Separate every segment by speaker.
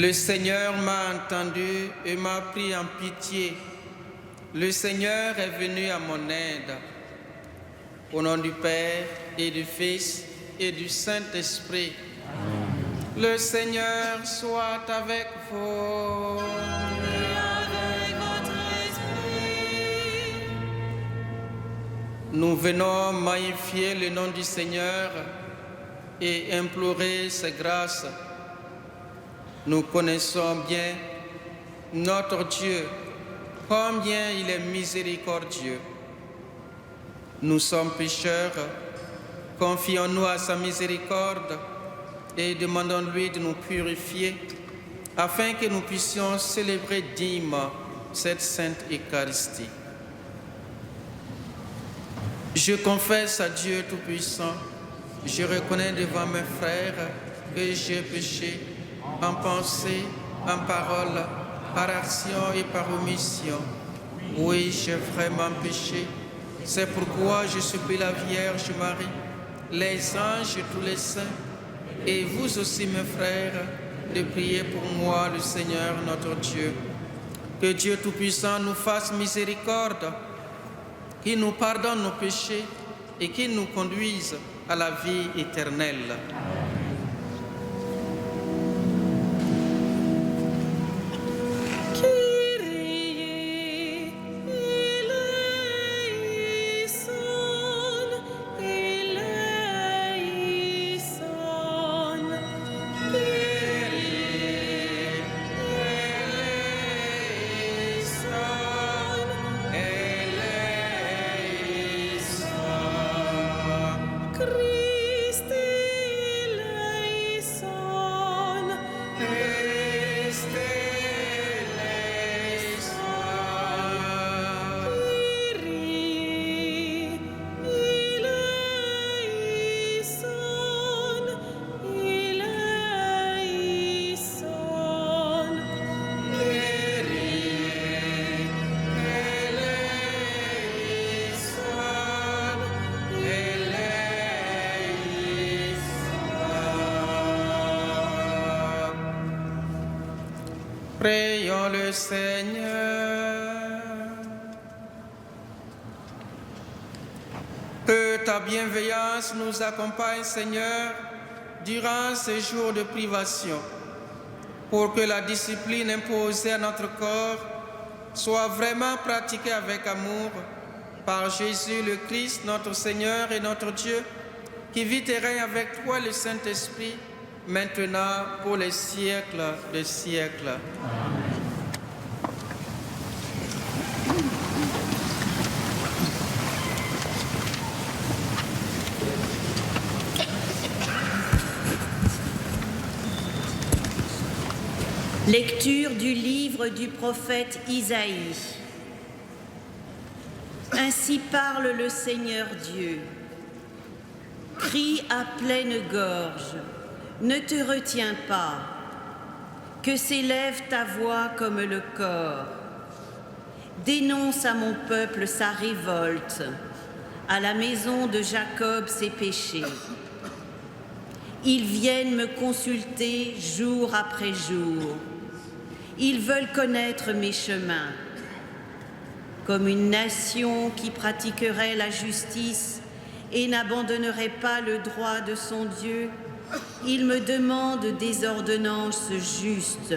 Speaker 1: Le Seigneur m'a entendu et m'a pris en pitié. Le Seigneur est venu à mon aide. Au nom du Père et du Fils et du Saint-Esprit. Le Seigneur soit avec vous.
Speaker 2: Et avec votre esprit.
Speaker 1: Nous venons magnifier le nom du Seigneur et implorer ses grâces. Nous connaissons bien notre Dieu, combien il est miséricordieux. Nous sommes pécheurs, confions-nous à sa miséricorde et demandons-lui de nous purifier afin que nous puissions célébrer dignement cette sainte Eucharistie. Je confesse à Dieu Tout-Puissant, je reconnais devant mes frères que j'ai péché en pensée, en parole, par action et par omission. Oui, j'ai vraiment péché. C'est pourquoi je supplie la Vierge Marie, les anges et tous les saints, et vous aussi mes frères, de prier pour moi, le Seigneur notre Dieu. Que Dieu Tout-Puissant nous fasse miséricorde, qu'il nous pardonne nos péchés et qu'il nous conduise à la vie éternelle. Prions le Seigneur. Que ta bienveillance nous accompagne, Seigneur, durant ces jours de privation, pour que la discipline imposée à notre corps soit vraiment pratiquée avec amour par Jésus le Christ, notre Seigneur et notre Dieu, qui vit et règne avec toi, le Saint-Esprit, maintenant pour les siècles des siècles.
Speaker 3: Lecture du livre du prophète Isaïe. Ainsi parle le Seigneur Dieu. Crie à pleine gorge, ne te retiens pas, que s'élève ta voix comme le cor. Dénonce à mon peuple sa révolte, à la maison de Jacob ses péchés. Ils viennent me consulter jour après jour. Ils veulent connaître mes chemins. Comme une nation qui pratiquerait la justice et n'abandonnerait pas le droit de son Dieu, ils me demandent des ordonnances justes.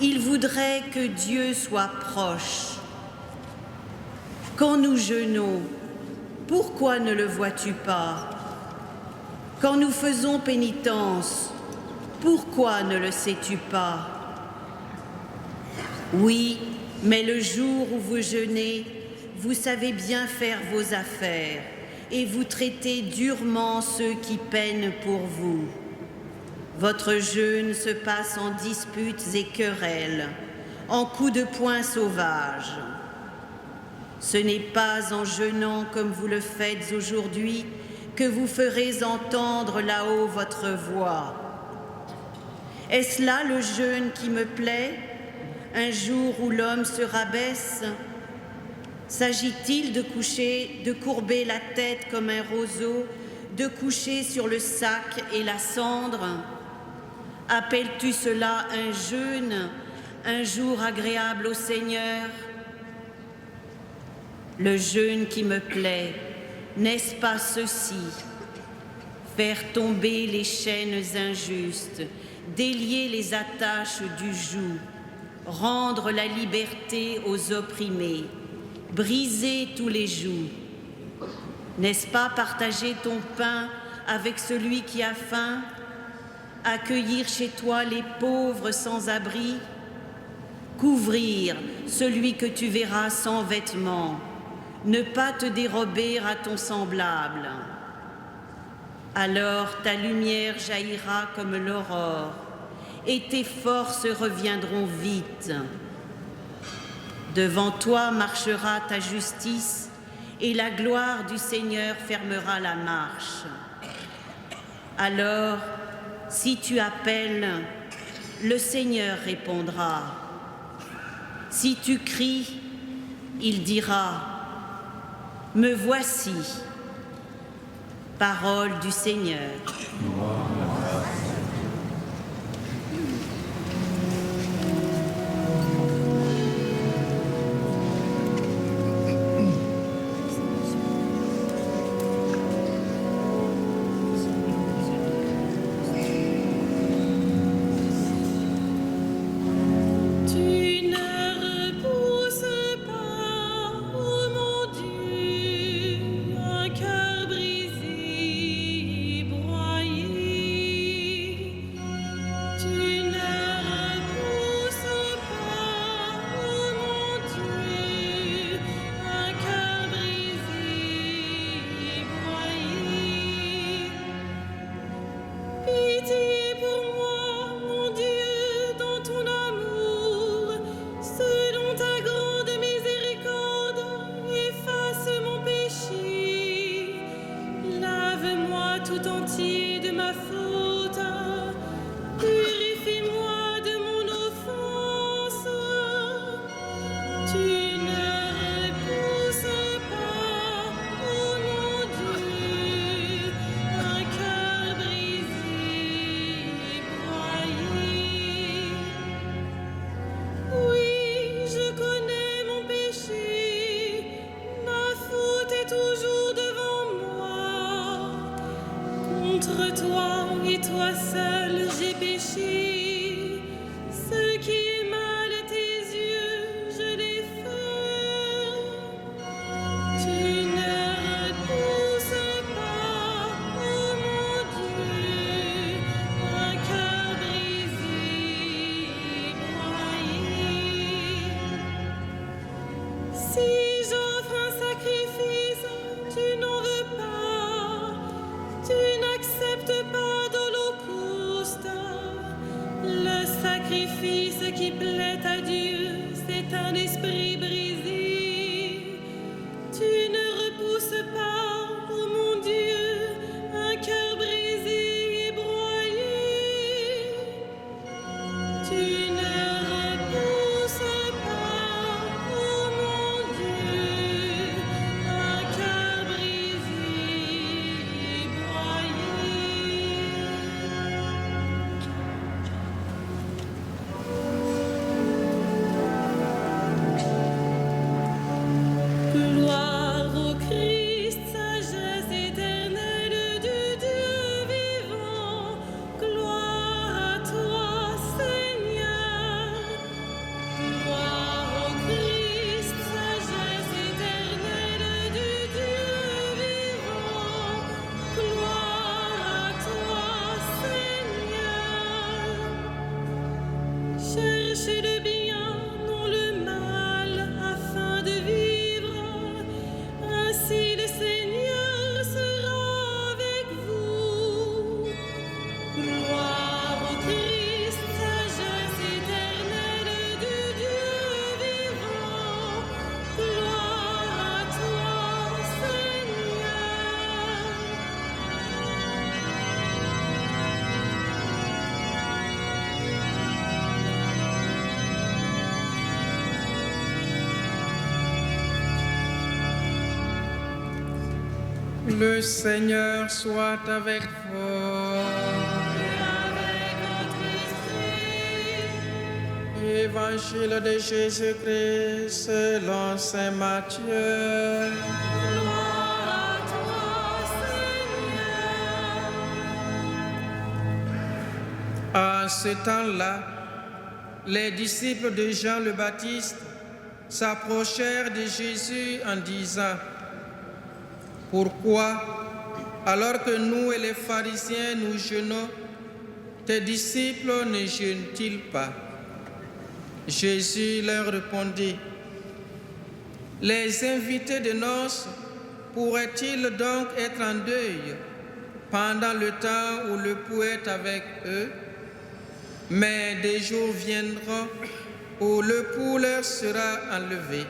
Speaker 3: Ils voudraient que Dieu soit proche. Quand nous jeûnons, pourquoi ne le vois-tu pas? Quand nous faisons pénitence, pourquoi ne le sais-tu pas? Oui, mais le jour où vous jeûnez, vous savez bien faire vos affaires et vous traitez durement ceux qui peinent pour vous. Votre jeûne se passe en disputes et querelles, en coups de poing sauvages. Ce n'est pas en jeûnant comme vous le faites aujourd'hui que vous ferez entendre là-haut votre voix. Est-ce là le jeûne qui me plaît, un jour où l'homme se rabaisse? S'agit-il de courber la tête comme un roseau, de coucher sur le sac et la cendre? Appelles-tu cela un jeûne, un jour agréable au Seigneur? Le jeûne qui me plaît, n'est-ce pas ceci? Faire tomber les chaînes injustes, délier les attaches du joug, rendre la liberté aux opprimés, briser tous les jougs. N'est-ce pas partager ton pain avec celui qui a faim, accueillir chez toi les pauvres sans abri, couvrir celui que tu verras sans vêtements, ne pas te dérober à ton semblable? Alors ta lumière jaillira comme l'aurore, et tes forces reviendront vite. Devant toi marchera ta justice, et la gloire du Seigneur fermera la marche. Alors, si tu appelles, le Seigneur répondra. Si tu cries, il dira, « Me voici ». Parole du Seigneur.
Speaker 1: Le Seigneur soit avec vous.
Speaker 2: Et avec votre
Speaker 1: Évangile de Jésus-Christ selon saint Matthieu.
Speaker 2: Gloire à toi, Seigneur.
Speaker 1: En ce temps-là, les disciples de Jean le Baptiste s'approchèrent de Jésus en disant: Pourquoi, alors que nous et les pharisiens nous jeûnons, tes disciples ne jeûnent-ils pas? Jésus leur répondit: Les invités de noces pourraient-ils donc être en deuil pendant le temps où le l'époux est avec eux? Mais des jours viendront où le l'époux leur sera enlevé.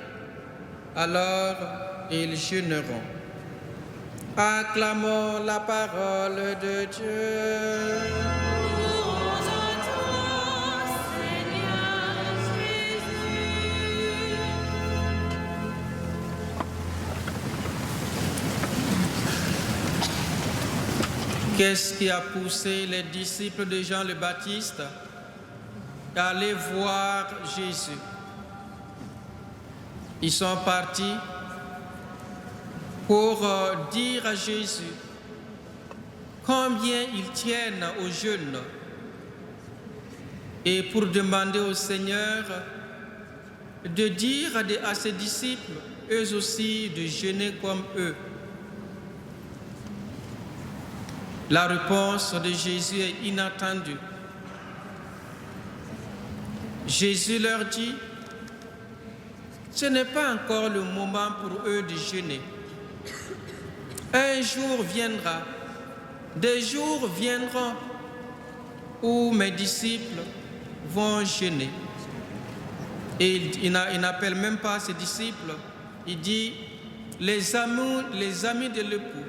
Speaker 1: Alors ils jeûneront. Acclamons la parole de Dieu.
Speaker 2: Louange à toi, Seigneur Jésus.
Speaker 1: Qu'est-ce qui a poussé les disciples de Jean le Baptiste à aller voir Jésus? Ils sont partis pour dire à Jésus combien ils tiennent au jeûne et pour demander au Seigneur de dire à ses disciples, eux aussi, de jeûner comme eux. La réponse de Jésus est inattendue. Jésus leur dit, ce n'est pas encore le moment pour eux de jeûner. Un jour viendra, des jours viendront où mes disciples vont jeûner. Et il n'appelle même pas ses disciples, il dit les amis de l'époux.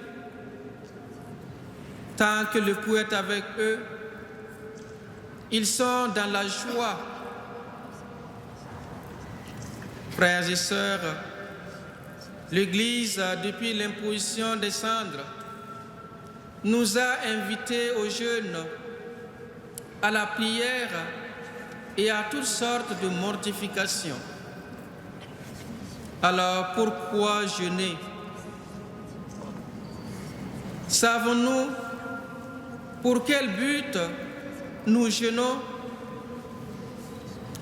Speaker 1: Tant que l'époux est avec eux, ils sont dans la joie. Frères et sœurs, l'Église, depuis l'imposition des cendres, nous a invités au jeûne, à la prière et à toutes sortes de mortifications. Alors pourquoi jeûner? Savons-nous pour quel but nous jeûnons?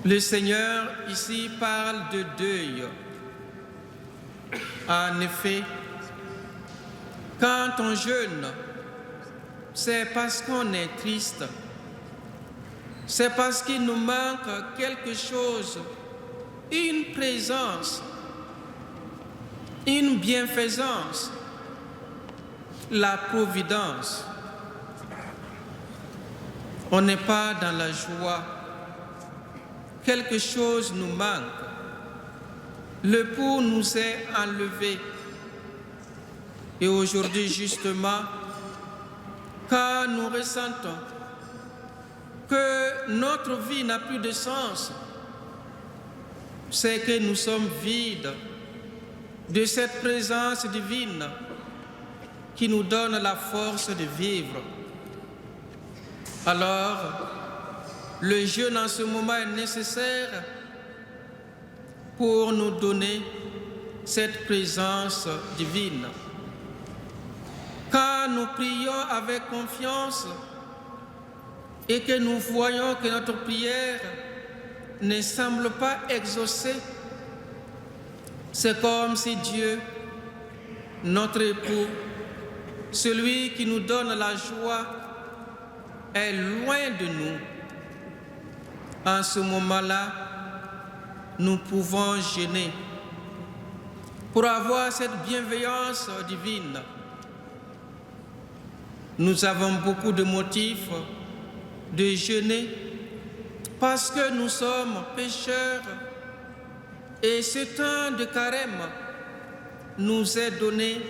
Speaker 1: Le Seigneur ici parle de deuil. En effet, quand on jeûne, c'est parce qu'on est triste. C'est parce qu'il nous manque quelque chose, une présence, une bienfaisance, la providence. On n'est pas dans la joie. Quelque chose nous manque. L'époux nous est enlevé. Et aujourd'hui, justement, quand nous ressentons que notre vie n'a plus de sens, c'est que nous sommes vides de cette présence divine qui nous donne la force de vivre. Alors, le jeûne en ce moment est nécessaire pour nous donner cette présence divine. Quand nous prions avec confiance et que nous voyons que notre prière ne semble pas exaucée, c'est comme si Dieu, notre époux, celui qui nous donne la joie, est loin de nous. En ce moment-là, nous pouvons jeûner pour avoir cette bienveillance divine. Nous avons beaucoup de motifs de jeûner parce que nous sommes pécheurs et ce temps de carême nous est donné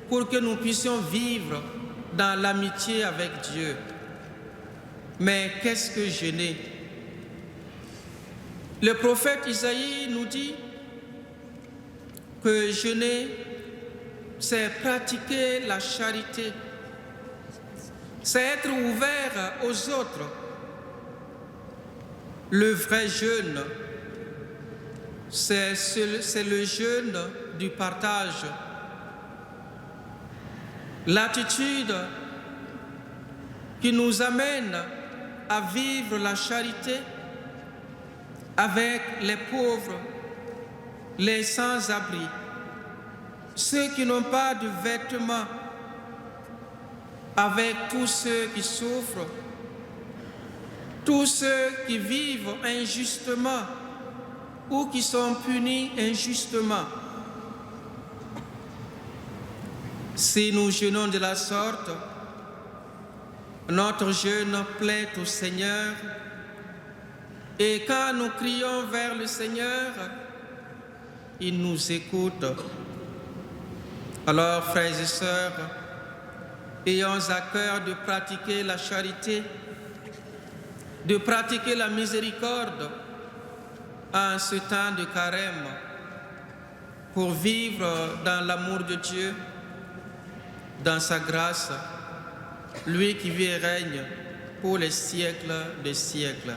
Speaker 1: pour que nous puissions vivre dans l'amitié avec Dieu. Mais qu'est-ce que jeûner? Le prophète Isaïe nous dit que jeûner, c'est pratiquer la charité, c'est être ouvert aux autres. Le vrai jeûne, c'est le jeûne du partage. L'attitude qui nous amène à vivre la charité avec les pauvres, les sans-abri, ceux qui n'ont pas de vêtements, avec tous ceux qui souffrent, tous ceux qui vivent injustement ou qui sont punis injustement. Si nous jeûnons de la sorte, notre jeûne plaît au Seigneur, et quand nous crions vers le Seigneur, il nous écoute. Alors, frères et sœurs, ayons à cœur de pratiquer la charité, de pratiquer la miséricorde en ce temps de carême, pour vivre dans l'amour de Dieu, dans sa grâce, lui qui vit et règne pour les siècles des siècles.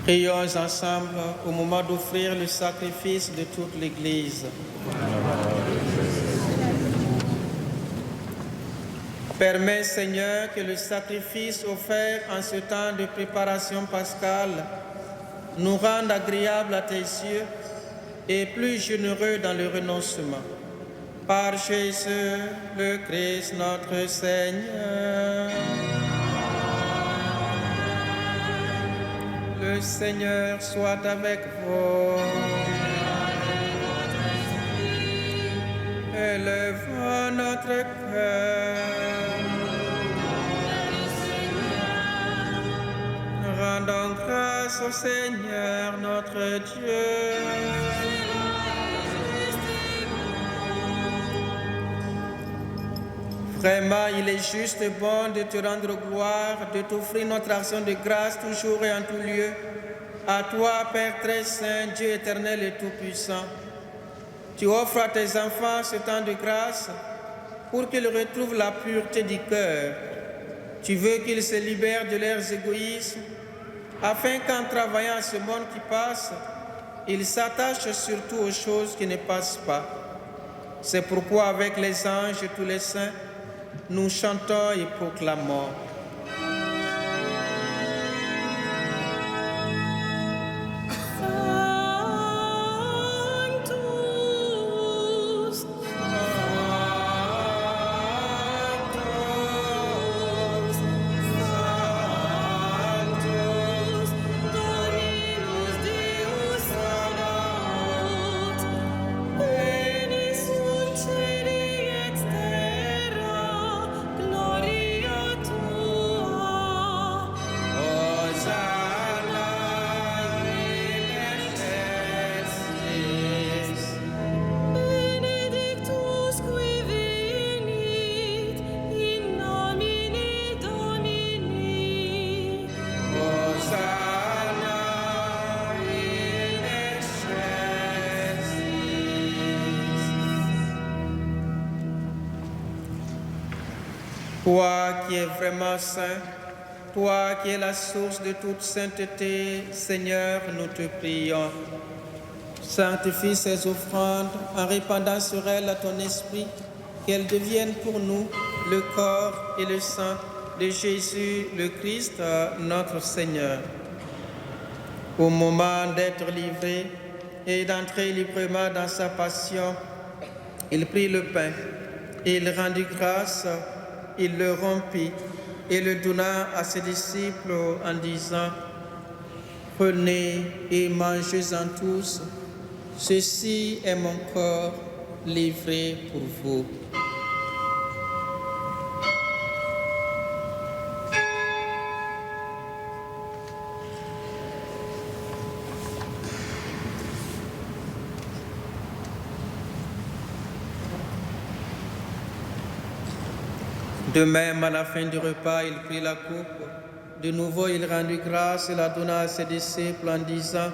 Speaker 1: Prions ensemble au moment d'offrir le sacrifice de toute l'Église. Permets, Seigneur, que le sacrifice offert en ce temps de préparation pascale nous rende agréables à tes yeux et plus généreux dans le renoncement. Par Jésus le Christ, notre Seigneur. Le Seigneur soit avec vous. Élevons notre cœur. Rendons grâce au Seigneur notre Dieu. Vraiment, il est juste et bon de te rendre gloire, de t'offrir notre action de grâce toujours et en tout lieu. À toi, Père très saint, Dieu éternel et tout-puissant. Tu offres à tes enfants ce temps de grâce pour qu'ils retrouvent la pureté du cœur. Tu veux qu'ils se libèrent de leurs égoïsmes, afin qu'en travaillant à ce monde qui passe, ils s'attachent surtout aux choses qui ne passent pas. C'est pourquoi, avec les anges et tous les saints, nous chantons et proclamons.
Speaker 2: Sanctus,
Speaker 1: Toi qui es vraiment saint, toi qui es la source de toute sainteté, Seigneur, nous te prions. Sanctifie ces offrandes en répandant sur elles ton esprit, qu'elles deviennent pour nous le corps et le sang de Jésus, le Christ, notre Seigneur. Au moment d'être livré et d'entrer librement dans sa passion, il prit le pain, il rendit grâce, il le rompit et le donna à ses disciples en disant: Prenez et mangez-en tous, ceci est mon corps livré pour vous. De même, à la fin du repas, il prit la coupe. De nouveau, il rendit grâce et la donna à ses disciples en disant: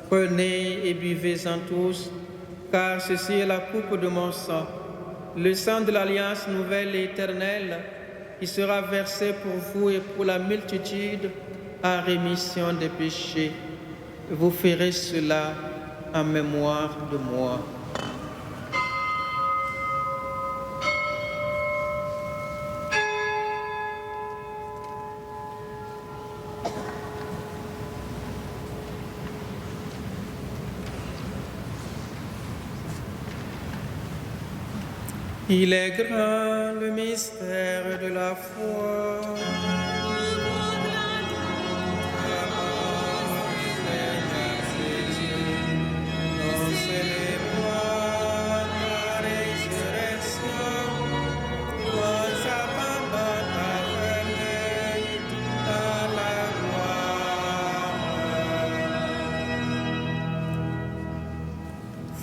Speaker 1: Prenez et buvez-en tous, car ceci est la coupe de mon sang, le sang de l'alliance nouvelle et éternelle, qui sera versé pour vous et pour la multitude en rémission des péchés. Vous ferez cela en mémoire de moi. Il est grand le mystère de la foi.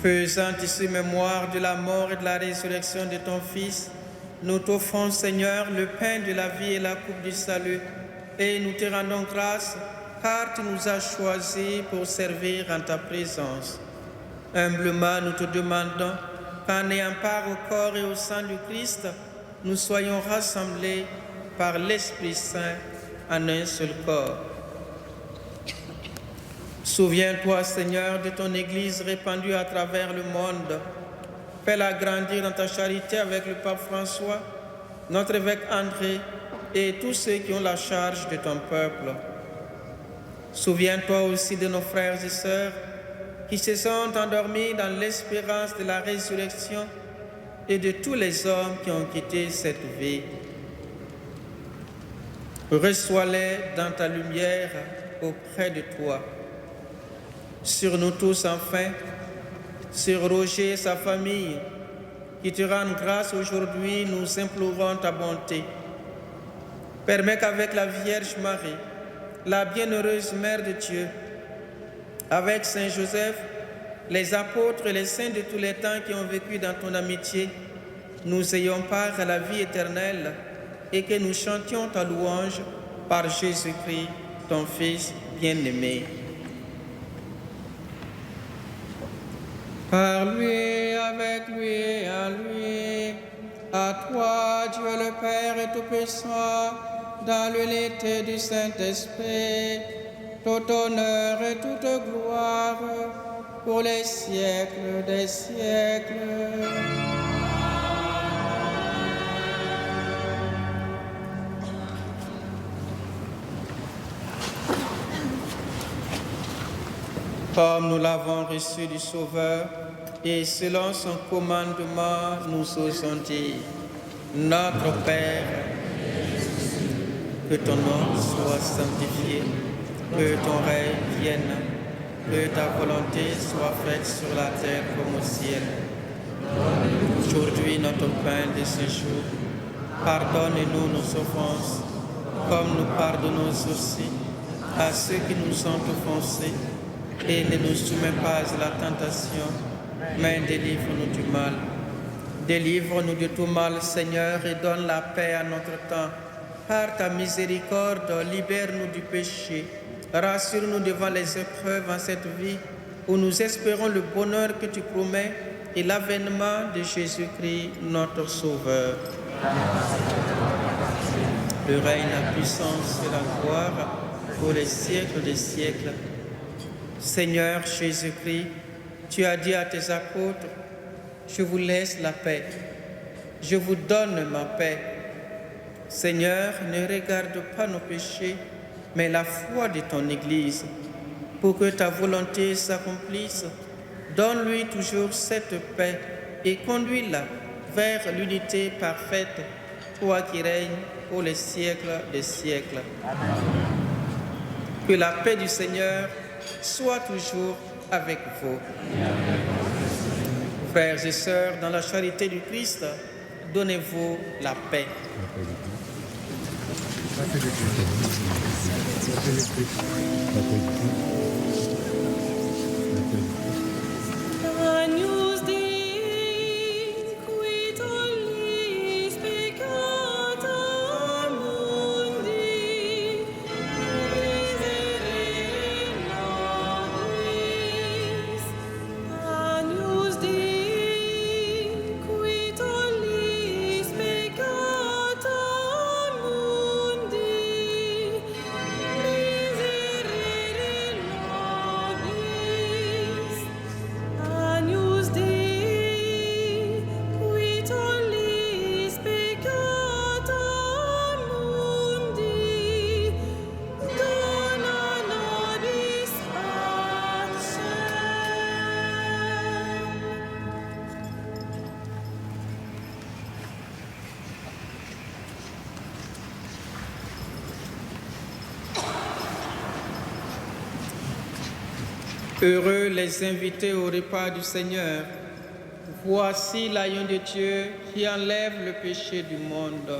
Speaker 1: Faisant ici mémoire de la mort et de la résurrection de ton Fils, nous t'offrons, Seigneur, le pain de la vie et la coupe du salut, et nous te rendons grâce, car tu nous as choisis pour servir en ta présence. Humblement, nous te demandons qu'en ayant part au corps et au sang du Christ, nous soyons rassemblés par l'Esprit Saint en un seul corps. Souviens-toi, Seigneur, de ton Église répandue à travers le monde. Fais-la grandir dans ta charité avec le pape François, notre évêque André et tous ceux qui ont la charge de ton peuple. Souviens-toi aussi de nos frères et sœurs qui se sont endormis dans l'espérance de la résurrection et de tous les hommes qui ont quitté cette vie. Reçois-les dans ta lumière auprès de toi. Sur nous tous enfin, sur Roger et sa famille, qui te rendent grâce aujourd'hui, nous implorons ta bonté. Permets qu'avec la Vierge Marie, la bienheureuse Mère de Dieu, avec Saint Joseph, les apôtres et les saints de tous les temps qui ont vécu dans ton amitié, nous ayons part à la vie éternelle et que nous chantions ta louange par Jésus-Christ, ton Fils bien-aimé. Par lui, avec lui et en lui, à toi, Dieu le Père et Tout-Puissant, dans l'unité du Saint-Esprit, tout honneur et toute gloire, pour les siècles des siècles. Comme nous l'avons reçu du Sauveur, et selon son commandement, nous osons dire: Notre Père, que ton nom soit sanctifié, que ton règne vienne, que ta volonté soit faite sur la terre comme au ciel. Aujourd'hui, notre pain de ce jour, pardonne-nous nos offenses, comme nous pardonnons aussi à ceux qui nous ont offensés. Et ne nous soumets pas à la tentation, mais délivre-nous du mal. Délivre-nous de tout mal, Seigneur, et donne la paix à notre temps. Par ta miséricorde, libère-nous du péché. Rassure-nous devant les épreuves en cette vie, où nous espérons le bonheur que tu promets et l'avènement de Jésus-Christ, notre Sauveur. Amen. le règne, la puissance et la gloire pour les siècles des siècles. Seigneur Jésus-Christ, tu as dit à tes apôtres, je vous laisse la paix, je vous donne ma paix. Seigneur, ne regarde pas nos péchés, mais la foi de ton Église, pour que ta volonté s'accomplisse. Donne-lui toujours cette paix et conduis-la vers l'unité parfaite, toi qui règnes pour les siècles des siècles. Amen. Que la paix du Seigneur soit toujours avec vous. Amen. Frères et sœurs, dans la charité du Christ, donnez-vous la paix.
Speaker 2: Agnus Dei, qui tollis peccata mundi, miserere nobis. Agnus Dei, qui tollis peccata mundi, miserere nobis. Agnus Dei, qui tollis peccata mundi, dona nobis
Speaker 1: Heureux les invités au repas du Seigneur. Voici l'agneau de Dieu qui enlève le péché du monde.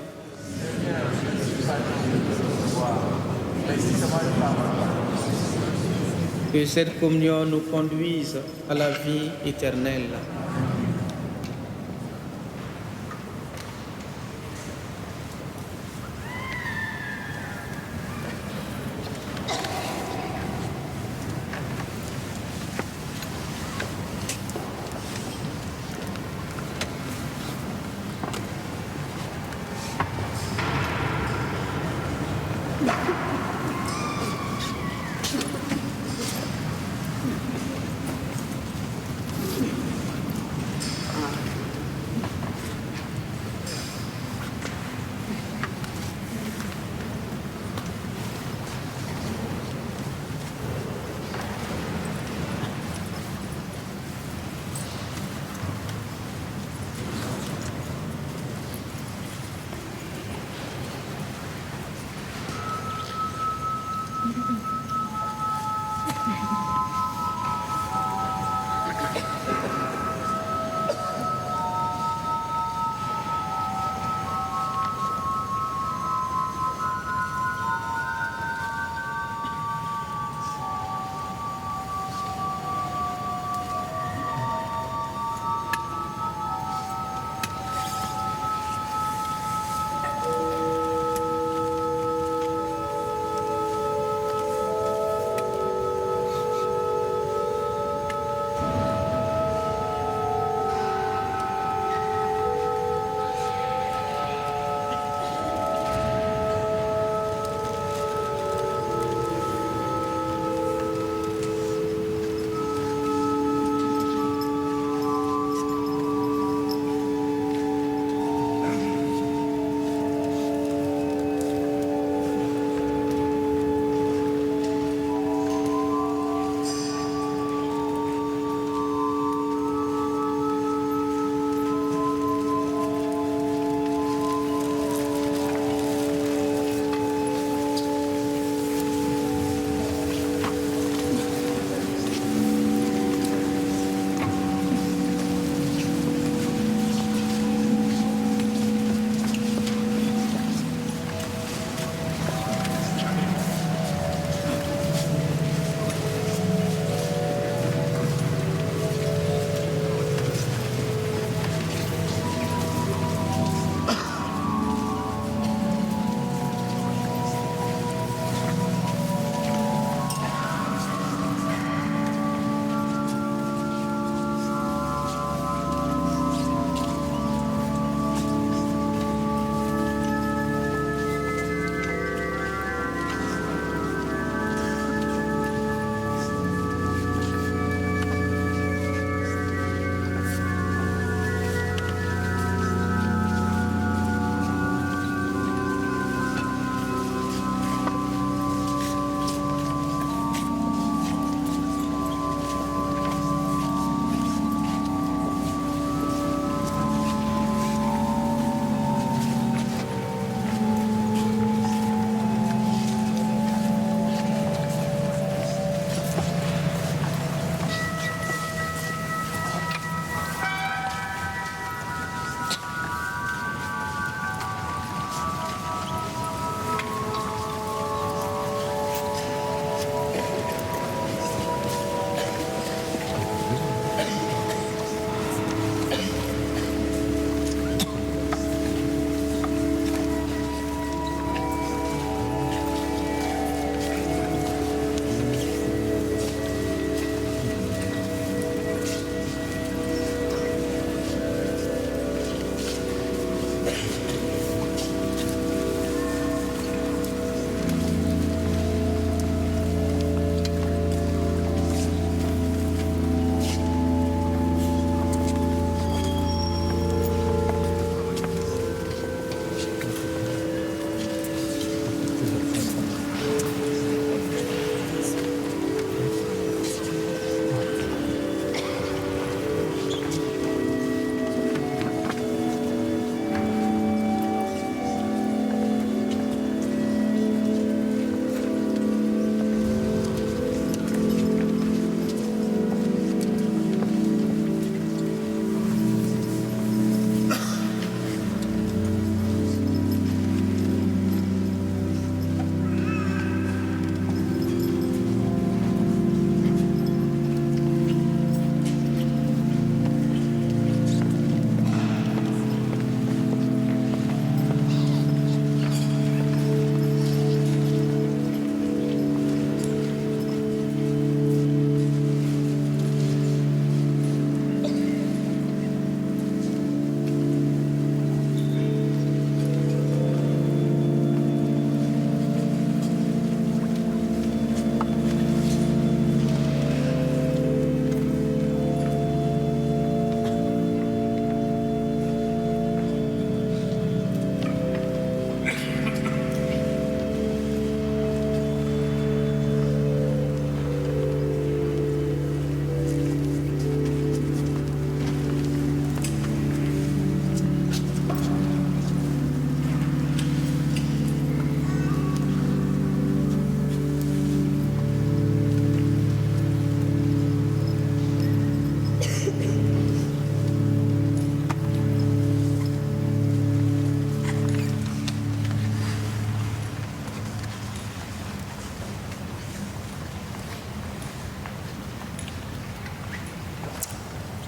Speaker 1: Que cette communion nous conduise à la vie éternelle.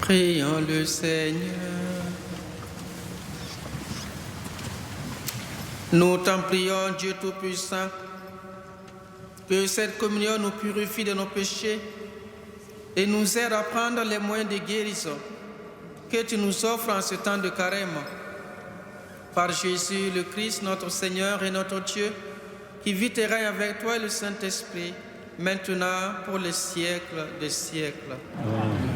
Speaker 1: Prions le Seigneur. Nous t'en prions, Dieu Tout-Puissant, que cette communion nous purifie de nos péchés et nous aide à prendre les moyens de guérison que tu nous offres en ce temps de carême. Par Jésus le Christ, notre Seigneur et notre Dieu, qui vit et règne avec toi et le Saint-Esprit, maintenant pour les siècles des siècles. Amen.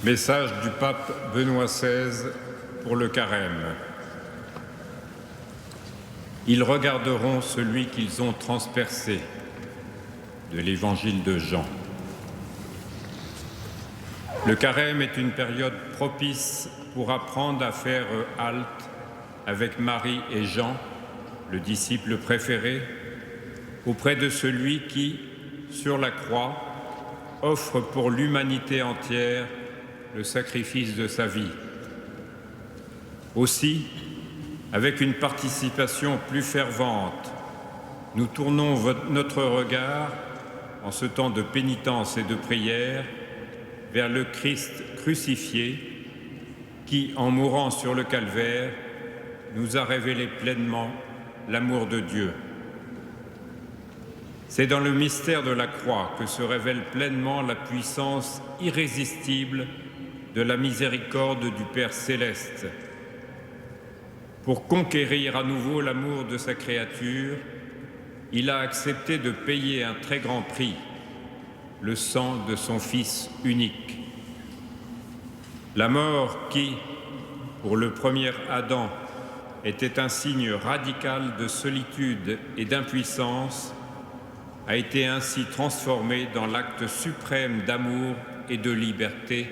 Speaker 4: Message du pape Benoît XVI pour le carême. Ils regarderont celui qu'ils ont transpercé, de l'évangile de Jean. Le carême est une période propice pour apprendre à faire halte avec Marie et Jean, le disciple préféré, auprès de celui qui, sur la croix, offre pour l'humanité entière le sacrifice de sa vie. Aussi, avec une participation plus fervente, nous tournons notre regard, en ce temps de pénitence et de prière, vers le Christ crucifié qui, en mourant sur le calvaire, nous a révélé pleinement l'amour de Dieu. C'est dans le mystère de la croix que se révèle pleinement la puissance irrésistible de la miséricorde du Père céleste. Pour conquérir à nouveau l'amour de sa créature, il a accepté de payer un très grand prix, le sang de son Fils unique. La mort qui, pour le premier Adam, était un signe radical de solitude et d'impuissance, a été ainsi transformée dans l'acte suprême d'amour et de liberté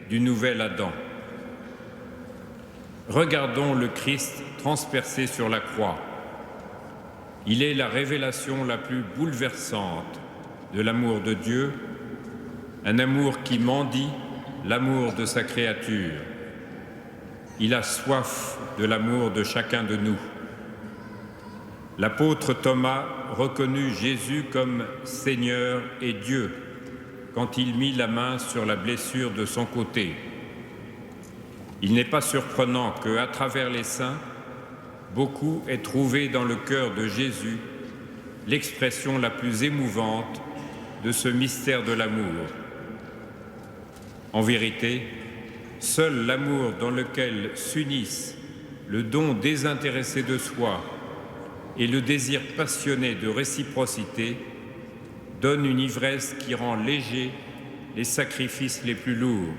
Speaker 4: du nouvel Adam. Regardons le Christ transpercé sur la croix. Il est la révélation la plus bouleversante de l'amour de Dieu, un amour qui mendie l'amour de sa créature. Il a soif de l'amour de chacun de nous. L'apôtre Thomas reconnut Jésus comme Seigneur et Dieu quand il mit la main sur la blessure de son côté. Il n'est pas surprenant qu'à travers les saints, beaucoup aient trouvé dans le cœur de Jésus l'expression la plus émouvante de ce mystère de l'amour. En vérité, seul l'amour dans lequel s'unissent le don désintéressé de soi et le désir passionné de réciprocité donne une ivresse qui rend légers les sacrifices les plus lourds.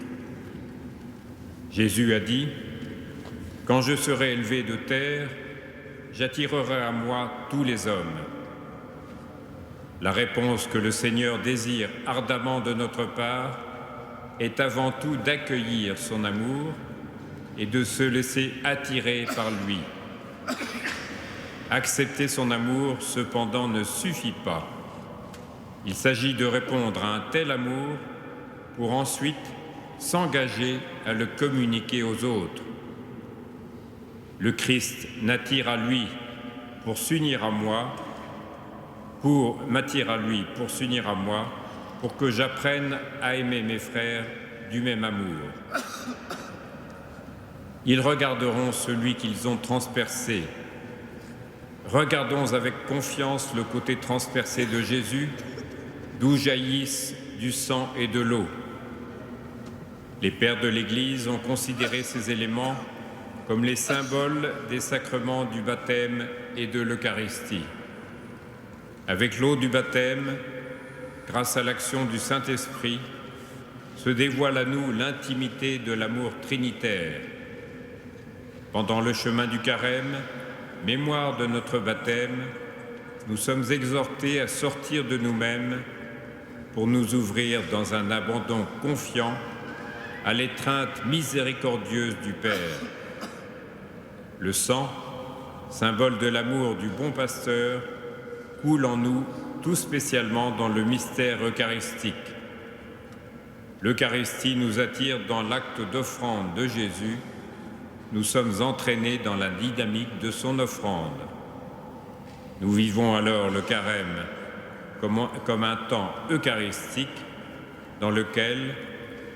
Speaker 4: Jésus a dit « Quand je serai élevé de terre, j'attirerai à moi tous les hommes. » La réponse que le Seigneur désire ardemment de notre part est avant tout d'accueillir son amour et de se laisser attirer par lui. Accepter son amour, cependant, ne suffit pas. Il s'agit de répondre à un tel amour pour ensuite s'engager à le communiquer aux autres. Le Christ m'attire à lui pour s'unir à moi, pour que j'apprenne à aimer mes frères du même amour. Ils regarderont celui qu'ils ont transpercé. Regardons avec confiance le côté transpercé de Jésus, d'où jaillissent du sang et de l'eau. Les pères de l'Église ont considéré ces éléments comme les symboles des sacrements du baptême et de l'Eucharistie. Avec l'eau du baptême, grâce à l'action du Saint-Esprit, se dévoile à nous l'intimité de l'amour trinitaire. Pendant le chemin du carême, mémoire de notre baptême, nous sommes exhortés à sortir de nous-mêmes pour nous ouvrir dans un abandon confiant à l'étreinte miséricordieuse du Père. Le sang, symbole de l'amour du bon pasteur, coule en nous tout spécialement dans le mystère eucharistique. L'Eucharistie nous attire dans l'acte d'offrande de Jésus. Nous sommes entraînés dans la dynamique de son offrande. Nous vivons alors le carême comme un temps eucharistique dans lequel,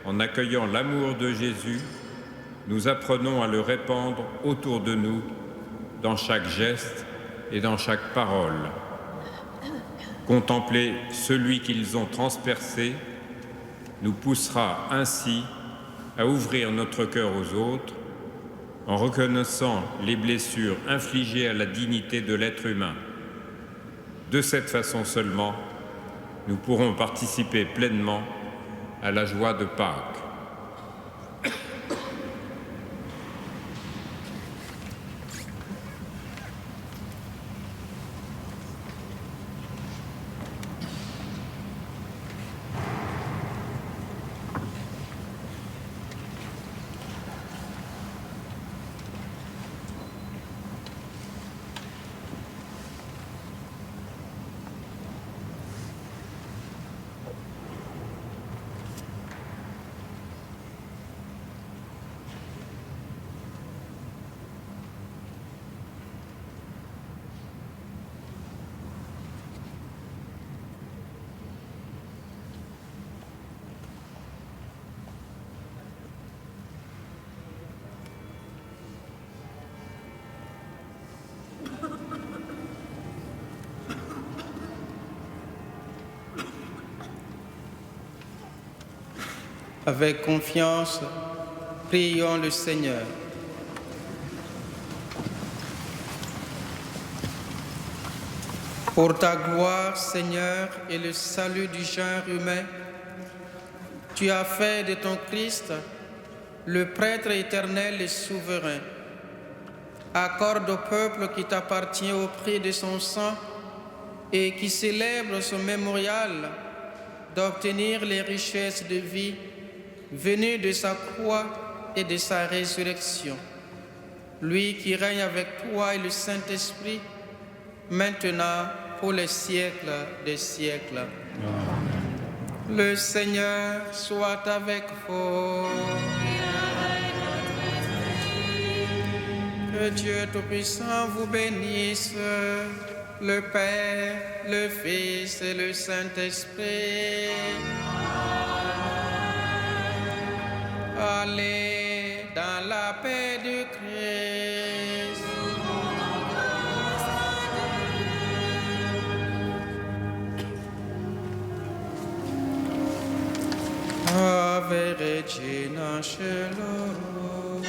Speaker 4: en accueillant l'amour de Jésus, nous apprenons à le répandre autour de nous, dans chaque geste et dans chaque parole. Contempler celui qu'ils ont transpercé nous poussera ainsi à ouvrir notre cœur aux autres, en reconnaissant les blessures infligées à la dignité de l'être humain. De cette façon seulement, nous pourrons participer pleinement à la joie de Pâques.
Speaker 1: Avec confiance, prions le Seigneur. Pour ta gloire, Seigneur, et le salut du genre humain, tu as fait de ton Christ le prêtre éternel et souverain. Accorde au peuple qui t'appartient au prix de son sang et qui célèbre son mémorial d'obtenir les richesses de vie venues de sa croix et de sa résurrection. Lui qui règne avec toi et le Saint-Esprit, maintenant pour les siècles des siècles. Amen. Le Seigneur soit avec vous. Que Dieu Tout-Puissant vous bénisse, le Père, le Fils et le Saint-Esprit. Allez dans la paix du Christ. Ave Regina Caelo.